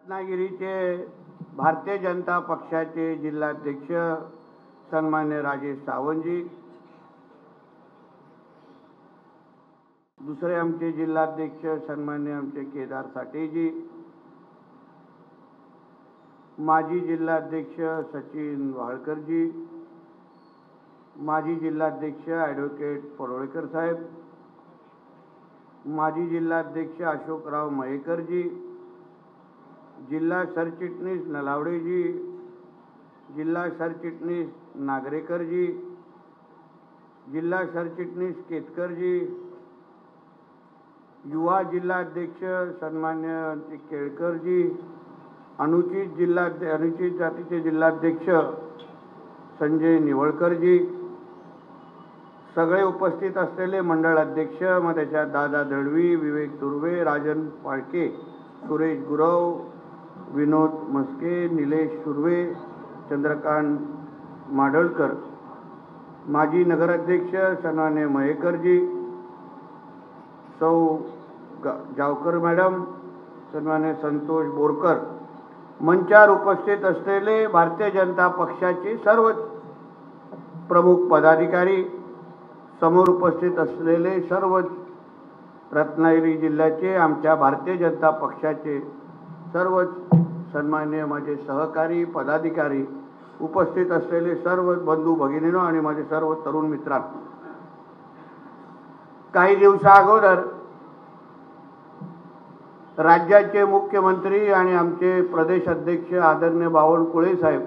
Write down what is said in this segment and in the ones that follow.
रत्नागिरीचे भारतीय जनता पक्षाचे जिल्हाध्यक्ष सन्मान्य राजेश सावंतजी, दुसरे आमचे जिल्हाध्यक्ष सन्मान्य आमचे केदार साठेजी, माजी जिल्हाध्यक्ष सचिन वाळकरजी, माजी जिल्हाध्यक्ष ॲडव्होकेट परोळेकर साहेब, माजी जिल्हाध्यक्ष अशोकराव मयेकरजी, जिल्हा सरचिटणीस नलावडेजी, जिल्हा सरचिटणीस नागरेकरजी, जिल्हा सरचिटणीस केतकरजी, युवा जिल्हाध्यक्ष सन्मान्य केळकरजी, अनुचित जातीचे जिल्हाध्यक्ष संजय निवळकरजी, सगळे उपस्थित असलेले मंडळ अध्यक्ष मग त्याच्यात दादा दळवी, विवेक तुर्वे, राजन पाळके, सुरेश गुरव, विनोद मस्के, निलेश सुर्वे, चंद्रकांत माडळकर, माजी नगराध्यक्ष सन्मान्य मयेकरजी, सौ जावकर मॅडम, सन्मान्य संतोष बोरकर, मंचावर उपस्थित असलेले भारतीय जनता पक्षाचे सर्व प्रमुख पदाधिकारी, समोर उपस्थित असलेले सर्व रत्नागिरी जिल्ह्याचे आमच्या भारतीय जनता पक्षाचे सर्व सन्मान्य माझे सहकारी पदाधिकारी, उपस्थित असलेले सर्व बंधू भगिनींनो आणि माझे सर्व तरुण मित्रांनो, काही दिवसाअगोदर राज्याचे मुख्यमंत्री आणि आमचे प्रदेश अध्यक्ष आदरणीय बावनकुळे साहेब,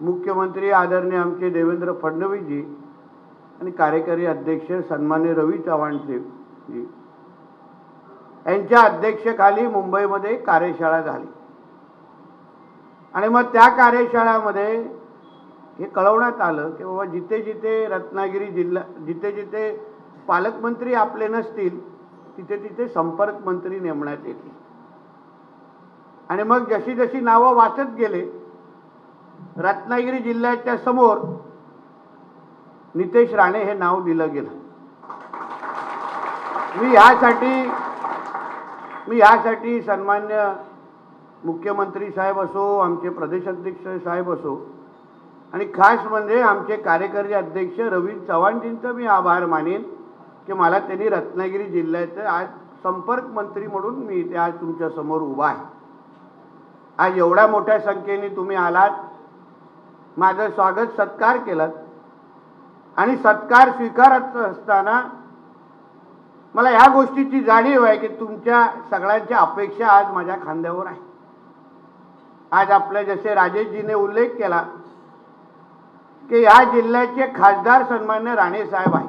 मुख्यमंत्री आदरणीय आमचे देवेंद्र फडणवीसजी आणि कार्यकारी अध्यक्ष सन्मान्य रवी चव्हाण साहेबजी यांच्या अध्यक्षतेखाली मुंबईमध्ये कार्यशाळा झाली आणि मग त्या कार्यशाळेमध्ये हे कळवण्यात आलं की बाबा जिथे जिथे रत्नागिरी जिल्हा जिथे जिथे पालकमंत्री आपले नसतील तिथे तिथे संपर्क मंत्री नेमण्यात येतील आणि मग जशी जशी नावं वाचत गेले रत्नागिरी जिल्ह्याच्या समोर नितेश राणे हे नाव दिलं गेलं। मी ह्यासाठी सन्मान्य मुख्यमंत्री साहेब असो, आमचे प्रदेशाध्यक्ष साहेब असो आणि खास म्हणजे आमचे कार्यकारी अध्यक्ष रवी चव्हाणजींचं मी आभार मानेन की मला त्यांनी रत्नागिरी जिल्ह्याचे आज संपर्क मंत्री म्हणून मी इथे आज तुमच्या समोर उभा आहे। आज एवढ्या मोठ्या संख्येने तुम्ही आलात, माझं स्वागत सत्कार केलात आणि सत्कार स्वीकारत असताना मला ह्या गोष्टीची जाणीव आहे की तुमच्या सगळ्यांच्या अपेक्षा आज माझ्या खांद्यावर आहे। आज आपल्या जसे राजेशजीने उल्लेख केला की या जिल्ह्याचे खासदार सन्मान्य राणे साहेब आहेत,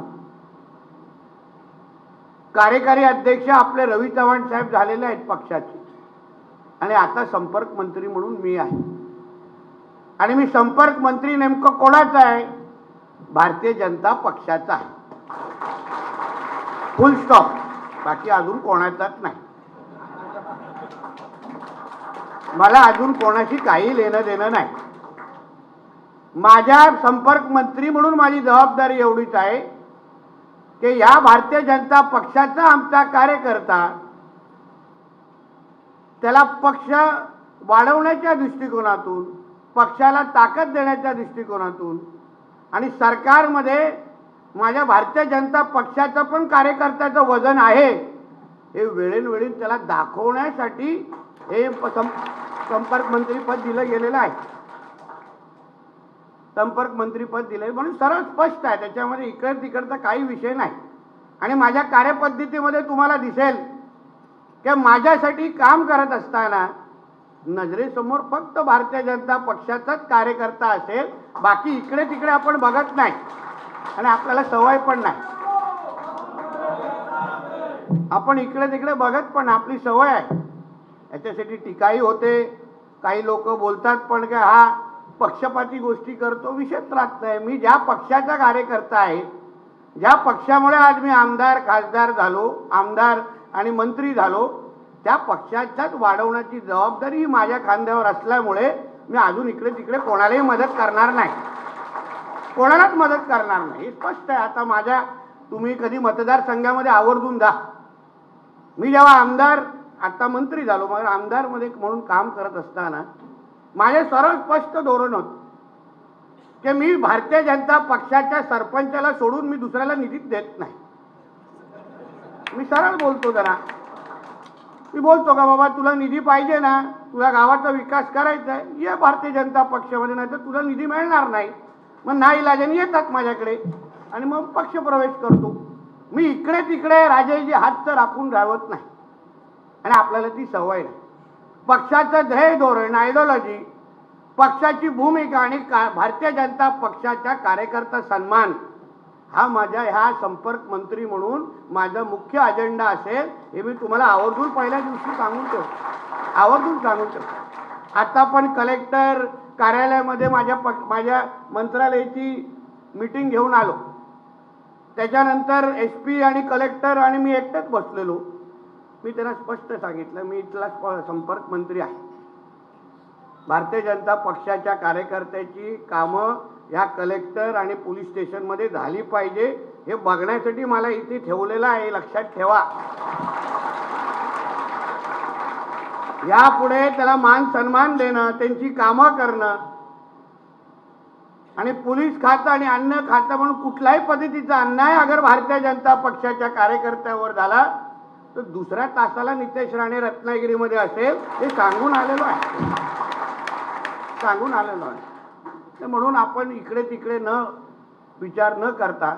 कार्यकारी अध्यक्ष आपले रवी चव्हाण साहेब झालेले आहेत पक्षाचे आणि आता संपर्क मंत्री म्हणून मी आहे आणि मी संपर्क मंत्री नेमकं कोणाचा आहे? भारतीय जनता पक्षाचा आहे, फुल स्टॉप, बाकी अजून कोणाचाच नाही। मला अजून कोणाशी काही लेणं देणं नाही। माझ्या संपर्क मंत्री म्हणून माझी जबाबदारी एवढीच आहे की या भारतीय जनता पक्षाचा आमचा कार्यकर्ता त्याला पक्ष वाढवण्याच्या दृष्टिकोनातून, पक्षाला ताकद देण्याच्या दृष्टिकोनातून आणि सरकारमध्ये माझ्या भारतीय जनता पक्षाचं पण कार्यकर्त्याचं वजन आहे हे वेळोवेळी त्याला दाखवण्यासाठी हे संपर्क मंत्री पद दिलं गेलेलं आहे। संपर्क मंत्री पद दिले म्हणून सरळ स्पष्ट आहे, त्याच्यामध्ये इकडे तिकडचा काही विषय नाही आणि माझ्या कार्यपद्धतीमध्ये तुम्हाला दिसेल की माझ्यासाठी काम करत असताना नजरेसमोर फक्त भारतीय जनता पक्षाचाच कार्यकर्ता असेल, बाकी इकडे तिकडे आपण बघत नाही आणि आपल्याला सवय पण नाही, आपण इकडे तिकडे बघत पण आपली सवय आहे। याच्यासाठी टीकाही होते, काही लोक बोलतात पण की हा पक्षपाती गोष्टी करतो, विषयच राहत नाही। मी ज्या पक्षाचा कार्यकर्ता आहे, ज्या पक्षामुळे आज मी आमदार खासदार झालो, आमदार आणि मंत्री झालो, त्या पक्षाच्याच वाढवण्याची जबाबदारी ही माझ्या खांद्यावर असल्यामुळे मी अजून इकडे तिकडे कोणालाही मदत करणार नाही, कोणालाच मदत करणार नाही, हे स्पष्ट आहे। आता तुम्ही कधी मतदारसंघामध्ये आवर्जून जा, मी जेव्हा आमदार आता मंत्री झालो, मग आमदारमध्ये म्हणून काम करत असताना माझे सरळ स्पष्ट धोरण होतं की मी भारतीय जनता पक्षाच्या सरपंचाला सोडून मी दुसऱ्याला निधी देत नाही. मी सरळ बोलतो. जरा मी बोलतो का बाबा तुला निधी पाहिजे ना, तुला गावाचा विकास करायचा आहे, ये भारतीय जनता पक्षामध्ये, नाही तर तुला निधी मिळणार नाही. मग नाईलाजाने येतात माझ्याकडे आणि मग पक्ष प्रवेश करतो. मी इकडे तिकडे राजेजी हात राखून राहत नाही आणि आपल्याला ती सवय नाही. पक्षाचं ध्येय धोरण, आयडिओलॉजी, पक्षाची भूमिका आणि भारतीय जनता पक्षाच्या कार्यकर्ता सन्मान हा माझ्या ह्या संपर्क मंत्री म्हणून माझा मुख्य अजेंडा असेल. हे मी तुम्हाला आवर्जून पहिल्या दिवशी सांगून ठेवतो, आवर्जून सांगून ठेवतो. आता पण कलेक्टर कार्यालयामध्ये माझ्या मंत्रालयाची मीटिंग घेऊन आलो. त्याच्यानंतर SP आणि कलेक्टर आणि मी एकटेच बसलेलो. मी त्यांना स्पष्ट सांगितलं मी इथला संपर्क मंत्री आहे. भारतीय जनता पक्षाच्या कार्यकर्त्याची कामं या कलेक्टर आणि पोलीस स्टेशनमध्ये झाली पाहिजे हे बघण्यासाठी मला इथे ठेवलेलं आहे, लक्षात ठेवा. यापुढे त्याला मान सन्मान देणं, त्यांची कामं करणं आणि पोलीस खातं आणि अन्न खातं म्हणून कुठल्याही पद्धतीचा अन्याय अगर भारतीय जनता पक्षाच्या कार्यकर्त्यावर झाला तर दुसऱ्या तासाला नितेश राणे रत्नागिरीमध्ये असेल हे सांगून आलेलो आहे, सांगून आलेलो आहे. म्हणून आपण इकडे तिकडे न विचार न करता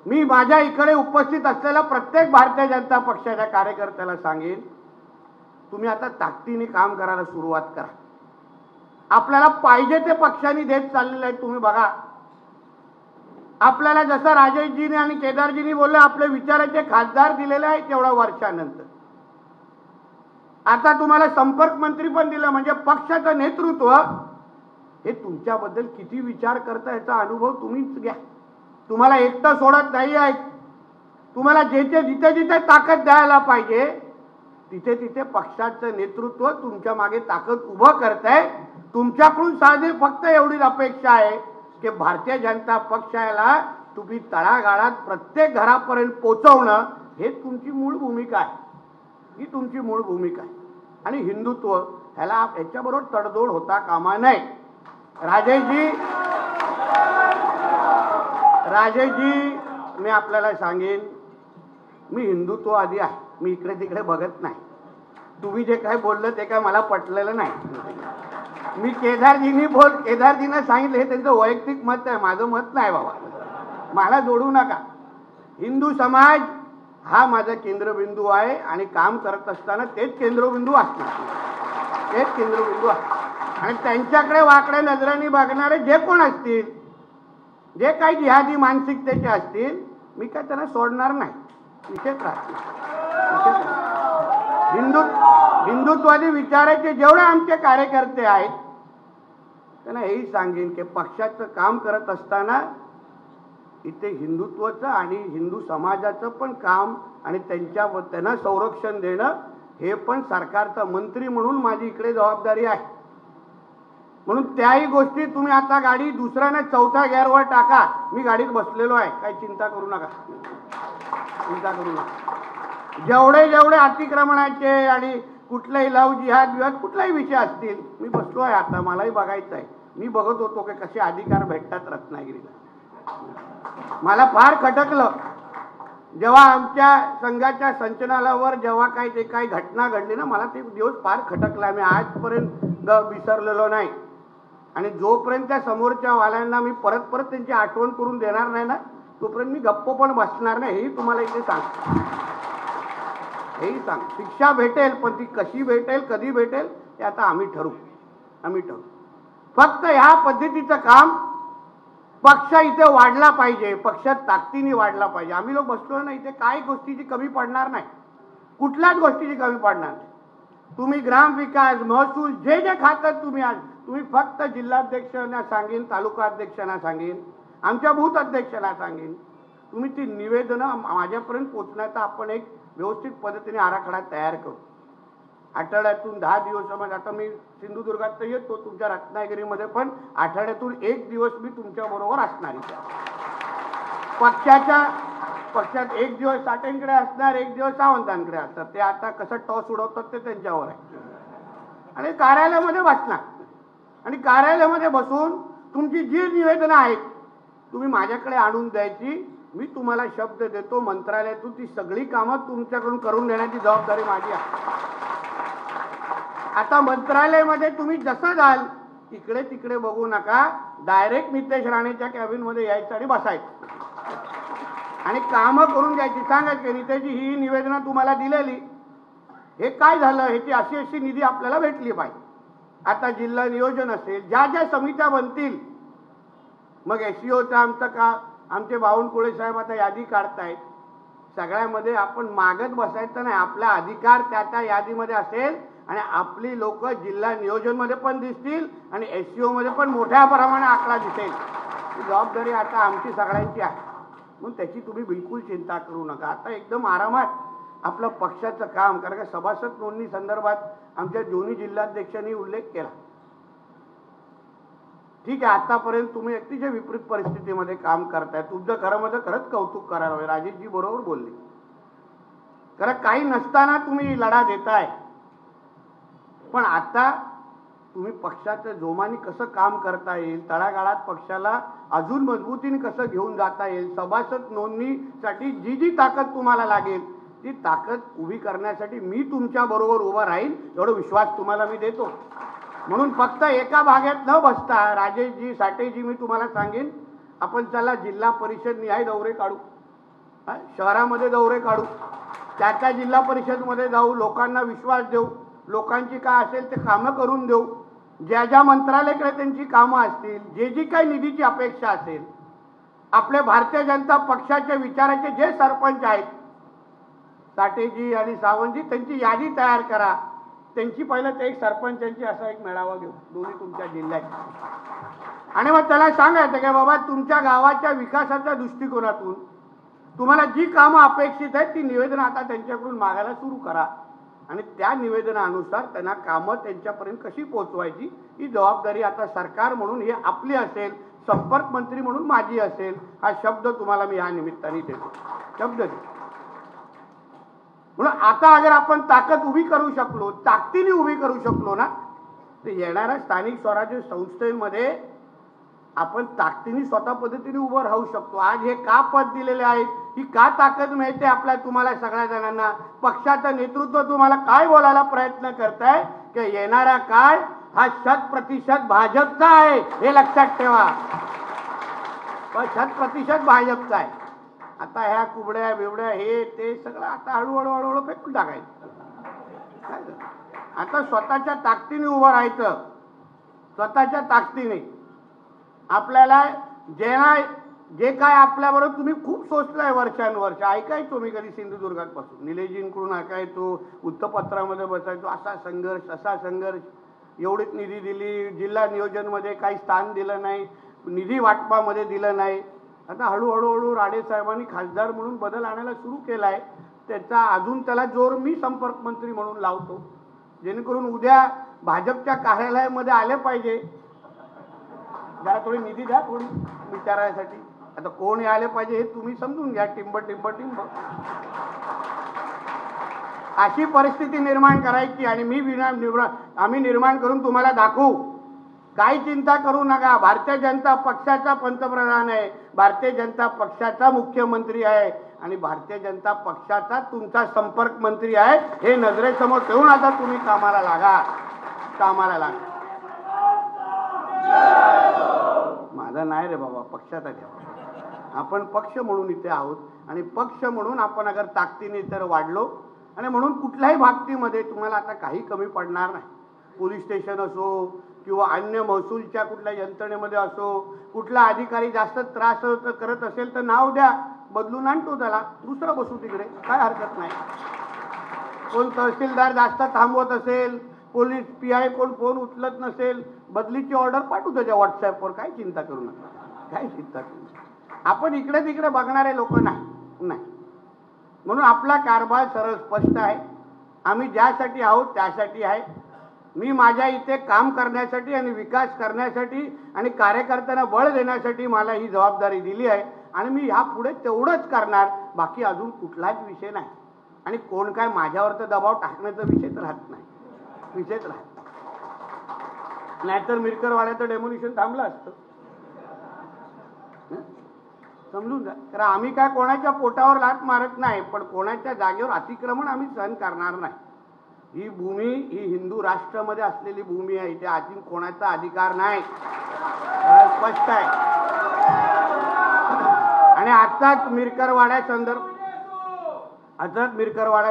मी माझ्या इकडे उपस्थित असलेल्या प्रत्येक भारतीय जनता पक्षाच्या कार्यकर्त्याला सांगेन, तुम्ही आता ताकदीने काम करायला सुरुवात करा. आपल्याला पाहिजे ते पक्षांनी देत चाललेलं आहे. तुम्ही बघा, आपल्याला जसं राजेशजीने आणि केदारजींनी बोलले आपले विचाराचे खासदार दिलेले आहेत तेवढ्या वर्षानंतर आता तुम्हाला संपर्क मंत्री पण दिलं, म्हणजे पक्षाचं नेतृत्व हे तुमच्याबद्दल किती विचार करता याचा अनुभव तुम्हीच घ्या. तुम्हाला एकटं सोडत नाही आहे. तुम्हाला जिथे जिथे ताकद द्यायला पाहिजे तिथे तिथे पक्षाचं नेतृत्व तुमच्या मागे ताकद उभं करतंय. तुमच्याकडून साधे फक्त एवढीच अपेक्षा आहे की भारतीय जनता पक्षाला तुम्ही तळागाळात प्रत्येक घरापर्यंत पोहोचवणं हे तुमची मूळ भूमिका आहे, ही तुमची मूळ भूमिका आहे. आणि हिंदुत्व ह्याला याच्याबरोबर तडजोड होता कामा नये. राजेशजी मी आपल्याला सांगेन, मी हिंदुत्ववादी आहे. मी इकडे तिकडे बघत नाही. तुम्ही जे काय बोललं ते काय मला पटलेलं नाही. मी केदारजींना सांगितलं हे त्यांचं वैयक्तिक मत आहे, माझं मत नाही बाबा, मला जोडू नका. हिंदू समाज हा माझा केंद्रबिंदू आहे आणि काम करत असताना तेच केंद्रबिंदू असणार, तेच केंद्रबिंदू आहे. आणि त्यांच्याकडे वाकड्या नजरेने बघणारे जे कोण असतील, जे काही जिहादी मानसिकतेचे असतील, मी काय त्यांना सोडणार नाही. विषयच राहतील. हिंदुत्वादी विचाराचे जेवढे आमचे कार्यकर्ते आहेत त्यांना हेही सांगेन की पक्षाचं काम करत असताना इथे हिंदुत्वाचं आणि हिंदू समाजाचं पण काम आणि त्यांना संरक्षण देणं हे पण सरकारचा मंत्री म्हणून माझी इकडे जबाबदारी आहे. म्हणून त्याही गोष्टी तुम्ही आता गाडी दुसऱ्याने चौथ्या गिअरवर टाका, मी गाडीत बसलेलो आहे, काही चिंता करू नका, चिंता करू नका. जेवढे अतिक्रमणाचे आणि कुठलाही लव जिहाद विवाद कुठलाही विषय असतील मी बसलो आहे. आता मलाही बघायचं आहे. मी बघत होतो की कसे अधिकार भेटतात रत्नागिरीला. मला फार खटकलं जेव्हा आमच्या संघाच्या संचलनावर जेव्हा काही घटना घडली ना, मला ते दिवस फार खटकला. मी आजपर्यंत विसरलेलो नाही. आणि जोपर्यंत त्या समोरच्या वाल्यांना मी परत त्यांची आठवण करून देणार नाही ना, तोपर्यंत मी गप्प पण बसणार नाही. हेही तुम्हाला इथे सांग, हेही सांग. शिक्षा भेटेल पण ती कशी भेटेल, कधी भेटेल ते आता आम्ही ठरवू. फक्त ह्या पद्धतीचं काम पक्ष इथे वाढला पाहिजे, पक्षात ताकदीने वाढला पाहिजे. आम्ही लोक बसलो ना इथे, काही गोष्टीची कमी पडणार नाही, कुठल्याच गोष्टीची कमी पडणार नाही. तुम्ही ग्रामविकास, महसूल जे खातात तुम्ही फक्त जिल्हाध्यक्षांना सांगेन, तालुका अध्यक्षांना सांगेन, आमच्या बूथ अध्यक्षांना सांगेन, तुम्ही ती निवेदनं माझ्यापर्यंत पोहोचण्याचा आपण एक व्यवस्थित पद्धतीने आराखडा तयार करू. आठवड्यातून 10 दिवसामध्ये, आता मी सिंधुदुर्गात तर येतो, तुमच्या रत्नागिरीमध्ये पण आठवड्यातून 1 दिवस मी तुमच्या बरोबर असणार. पक्षात एक दिवस साठेंकडे असणार, एक दिवस सावंतांकडे असतात. ते आता कसं टॉस उडवतात ते त्यांच्यावर आहे. आणि कार्यालयामध्ये बसणार आणि कार्यालयामध्ये बसून तुमची जी निवेदनं आहेत तुम्ही माझ्याकडे आणून द्यायची. मी तुम्हाला शब्द देतो, मंत्रालयातून ती सगळी कामं तुमच्याकडून करून देण्याची जबाबदारी माझी आहे. आता मंत्रालयामध्ये तुम्ही जसं जाल इकडे तिकडे बघू नका, डायरेक्ट नितेश राणेच्या कॅबिनमध्ये यायचं आणि बसायचं आणि कामं करून द्यायची. सांगायचं नितेशजी ही निवेदनं तुम्हाला दिलेली, हे काय झालं, ह्याची अशी अशी निधी आपल्याला भेटली पाहिजे. आता जिल्हा नियोजन असेल, ज्या ज्या समित्या बनतील, मग SEOचं आमचं का आमचे बावनकुळे साहेब आता यादी काढतायत. सगळ्यामध्ये आपण मागत बसायचं नाही. आपला अधिकार त्या त्या यादीमध्ये असेल आणि आपली लोक जिल्हा नियोजनमध्ये पण दिसतील आणि SEO मध्ये पण मोठ्या प्रमाणात आकडा दिसेल. ही जबाबदारी आता आमची सगळ्यांची आहे. म्हणून त्याची तुम्ही बिलकुल चिंता करू नका. आता एकदम आरामात आपलं पक्षाचं काम, कारण का सभासद नोंदणी संदर्भात आमच्या दोन्ही जिल्हाध्यक्षांनी उल्लेख केला. ठीक आहे, आतापर्यंत तुम्ही अतिशय विपरीत परिस्थितीमध्ये काम करताय. तुमचं खरंच कौतुक करायला हवं. राजेशजी बरोबर बोलले, कारण काही नसताना तुम्ही लढा देताय. पण आता तुम्ही पक्षाचं जोमाने कसं काम करता येईल, तळागाळात पक्षाला अजून मजबूतीने कसं घेऊन जाता येईल, सभासद नोंदणीसाठी जी जी ताकद तुम्हाला लागेल ती ताकद उभी करण्यासाठी मी तुमच्या बरोबर उभा राहील, एवढा विश्वास तुम्हाला मी देतो. म्हणून फक्त एका भागात न बसता राजेशजी, साठेजी, मी तुम्हाला सांगेन, आपण चला जिल्हा परिषद निहाय दौरे काढू, शहरामध्ये दौरे काढू, त्या जिल्हा परिषदमध्ये जाऊ, लोकांना विश्वास देऊ, लोकांची काय असेल ते कामं करून देऊ. ज्या ज्या मंत्रालयाकडे त्यांची कामं असतील, जे जी काही निधीची अपेक्षा असेल, आपले भारतीय जनता पक्षाच्या विचाराचे जे सरपंच आहेत, साठेजी आणि सावंतजी, त्यांची यादी तयार करा. त्यांची पहिलं ते एक सरपंचांची असा एक मेळावा घेऊ दोन्ही तुमच्या जिल्ह्यात आणि मग त्याला सांगायचं की बाबा तुमच्या गावाच्या विकासाच्या दृष्टिकोनातून तुम्हाला जी कामं अपेक्षित आहेत ती निवेदन आता त्यांच्याकडून मागायला सुरू करा आणि त्या निवेदनानुसार त्यांना कामं त्यांच्यापर्यंत कशी पोहोचवायची ही जबाबदारी आता सरकार म्हणून ही आपली असेल, संपर्क मंत्री म्हणून माझी असेल. हा शब्द तुम्हाला मी या निमित्ताने देतो, शब्द देतो. म्हणून आता अगर आपण ताकद उभी करू शकलो, ताकदीने उभी करू शकलो ना, तर येणाऱ्या स्थानिक स्वराज्य संस्थेमध्ये आपण ताकदीने स्वतः पद्धतीने उभं राहू शकतो. आज हे का पद दिलेले आहेत, ही का ताकद मिळते आपल्या तुम्हाला सगळ्या जणांना, पक्षाचं नेतृत्व तुम्हाला काय बोलायला प्रयत्न करताय की येणारा काळ हा 100% भाजपचा आहे, हे लक्षात ठेवा. 100% भाजपचा आहे. आता ह्या कुबड्या बिबड्या हे ते सगळं आता हळूहळू फेकून टाकायचं. आता स्वतःच्या ताकदीने उभं राहायचं, स्वतःच्या ताकदीने. आपल्याला जे काय आपल्याबरोबर तुम्ही खूप सोचलाय वर्षानुवर्ष, ऐकायचो मी कधी सिंधुदुर्गापासून निलेशजींकडून ऐकायचो, वृत्तपत्रामध्ये बसायचो, असा संघर्ष, एवढीच निधी दिली, जिल्हा नियोजनमध्ये काही स्थान दिलं नाही, निधी वाटपामध्ये दिलं नाही. आता हळूहळू राणे साहेबांनी खासदार म्हणून बदल आणायला सुरू केलाय. त्याचा अजून त्याला जोर मी संपर्क मंत्री म्हणून लावतो, जेणेकरून उद्या भाजपच्या कार्यालयामध्ये आले पाहिजे. जरा थोडी निधी द्या, थोडी विचारायसाठी. आता कोण आले पाहिजे हे तुम्ही समजून घ्या. टिंब अशी परिस्थिती निर्माण करायची आणि आम्ही निर्माण करून तुम्हाला दाखवू. काही चिंता करू नका. भारतीय जनता पक्षाचा पंतप्रधान आहे, भारतीय जनता पक्षाचा मुख्यमंत्री आहे आणि भारतीय जनता पक्षाचा तुमचा संपर्क मंत्री आहे. हे नजरेसमोर ठेवून आता तुम्ही कामाला लागा. माझा नाही रे बाबा, पक्षाचा ठेवा. आपण पक्ष म्हणून इथे आहोत आणि पक्ष म्हणून आपण अगर ताकदीने तर वाढलो आणि म्हणून कुठल्याही बाबतीमध्ये तुम्हाला आता काही कमी पडणार नाही. पोलीस स्टेशन असो किंवा अन्य महसूलच्या कुठल्या यंत्रणेमध्ये असो, कुठला अधिकारी जास्त त्रास करत असेल तर नाव द्या, बदलून आणतो त्याला, दुसरं बसू तिकडे, काय हरकत नाही. कोण तहसीलदार जास्त थांबवत असेल, पोलीस PI कोण फोन उचलत नसेल, बदलीची ऑर्डर पाठवू त्याच्या व्हॉट्सअपवर. काय चिंता करू नका. आपण इकडे तिकडे बघणारे लोक नाही. म्हणून आपला कारभार सरळ स्पष्ट आहे. आम्ही ज्यासाठी आहोत त्यासाठी आहे. मी माझ्या इथे काम करण्यासाठी आणि विकास करण्यासाठी आणि कार्यकर्त्यांना बळ देण्यासाठी मला ही जबाबदारी दिली आहे आणि मी ह्यापुढे तेवढंच करणार, बाकी अजून कुठलाच विषय नाही. आणि कोण काय माझ्यावर तर दबाव टाकण्याचा विषयच राहत नाही, विषयच राहत. नाहीतर मिरकरवाड्याचं डेमोलिशन थांबलं असतं. समजून जा. कारण आम्ही काय कोणाच्या पोटावर लाथ मारत नाही, पण कोणाच्या जागेवर अतिक्रमण आम्ही सहन करणार नाही. ही भूमी ही हिंदू राष्ट्रामध्ये असलेली भूमी आहे, इथे अजून कोणाचा अधिकार नाही, स्पष्ट आहे. आणि आताच मिरकरवाड्या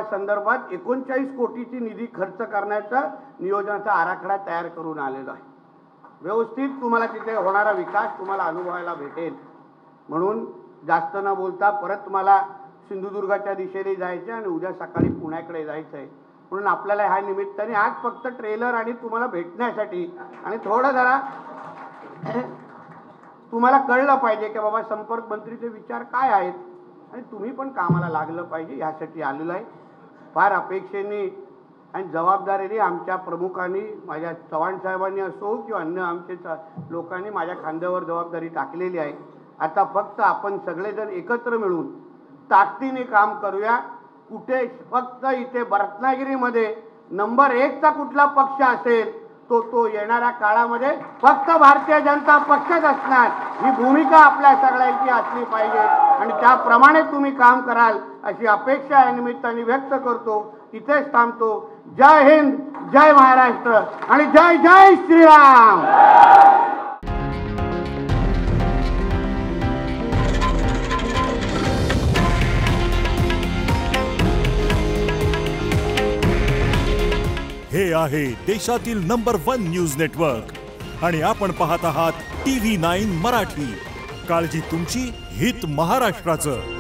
संदर्भात 39 कोटीची निधी खर्च करण्याचा नियोजनाचा आराखडा तयार करून आलेला आहे. व्यवस्थित तुम्हाला तिथे होणारा विकास तुम्हाला अनुभवायला भेटेल. म्हणून जास्त न बोलता परत मला सिंधुदुर्गाच्या दिशेने जायचं आणि उद्या सकाळी पुण्याकडे जायचं आहे. म्हणून आपल्याला ह्या निमित्ताने आज फक्त ट्रेलर आणि तुम्हाला भेटण्यासाठी आणि थोडं जरा तुम्हाला कळलं पाहिजे की बाबा संपर्क मंत्रीचे विचार काय आहेत आणि तुम्ही पण कामाला लागलं पाहिजे, ह्यासाठी आलेलं आहे. फार अपेक्षेने आणि जबाबदारीने आमच्या प्रमुखांनी, माझ्या चव्हाण साहेबांनी असो किंवा अन्य आमचे लोकांनी माझ्या खांद्यावर जबाबदारी टाकलेली आहे. आता फक्त आपण सगळेजण एकत्र मिळून ताकदीने काम करूया. कुठे फक्त इथे रत्नागिरीमध्ये नंबर 1चा कुठला पक्ष असेल तो येणाऱ्या काळामध्ये फक्त भारतीय जनता पक्षच असणार, ही भूमिका आपल्या सगळ्यांची असली पाहिजे आणि त्याप्रमाणे तुम्ही काम कराल अशी अपेक्षा या निमित्ताने व्यक्त करतो. इथेच थांबतो. जय हिंद, जय महाराष्ट्र आणि जय जय श्रीराम. हे आहे देशातील नंबर 1 न्यूज नेटवर्क आणि आपण पाहत आहात TV9 मराठी. काळजी तुमची, हित महाराष्ट्राचं.